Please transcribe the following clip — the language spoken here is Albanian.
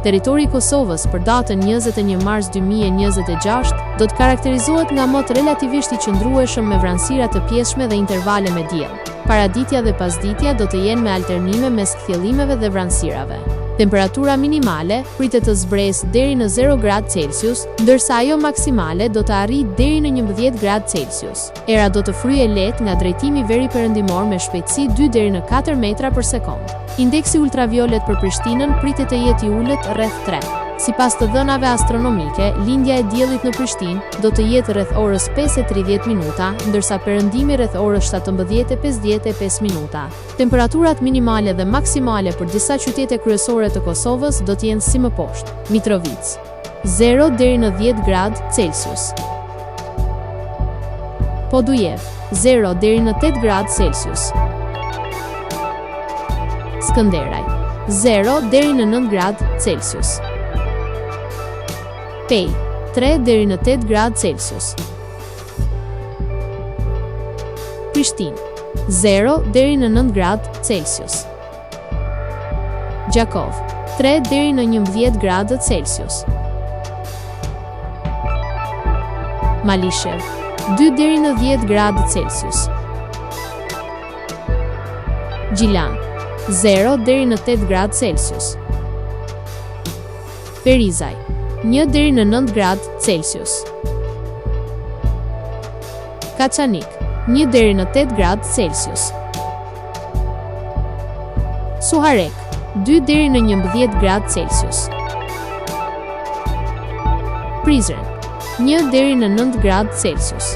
Territori i Kosovës për datën 21 mars 2026 do të karakterizohet nga mot relativisht i qëndrueshëm me vranësira të pjeshme dhe intervale me diell. Paraditja dhe pasditja do të jenë me alternime mes kthjellimeve dhe vranësirave. Temperatura minimale pritet të zbresë deri në 0 gradë Celsius, ndërsa ajo maksimale do të arrijë deri në 11 gradë Celsius. Era do të fryejë lehtë nga drejtimi veriperëndimor me shpejtësi 2 deri në 4 metra për sekond. Indeksi ultraviolet për Prishtinën pritet të jetë i ulët rreth 3. Sipas të dhënave astronomike, lindja e diellit në Prishtinë do të jetë rreth orës 5:30 minuta, ndërsa perëndimi rreth orës 17:55 minuta. Temperaturat minimale dhe maksimale për disa qytete kryesore të Kosovës do të jenë si më poshtë: Mitrovica 0 deri në 10 gradë Celsius, Podujev 0 deri në 8 gradë Celsius, Skënderaj 0 deri në 9 gradë Celsius, Pej 3 deri në 8 gradë Celsius, Prishtinë 0 deri në 9 gradë Celsius, Gjakov 3 deri në 11 gradë Celsius, Malishev 2 deri në 10 gradë Celsius, Gjilan 0 deri në 8 gradë Celsius, Perizaj 1 deri në 9 gradë Celsius, Kaçanik 1 deri në 8 gradë Celsius, Suharek 2 deri në 11 gradë Celsius, Prizren 1 deri në 9 gradë Celsius,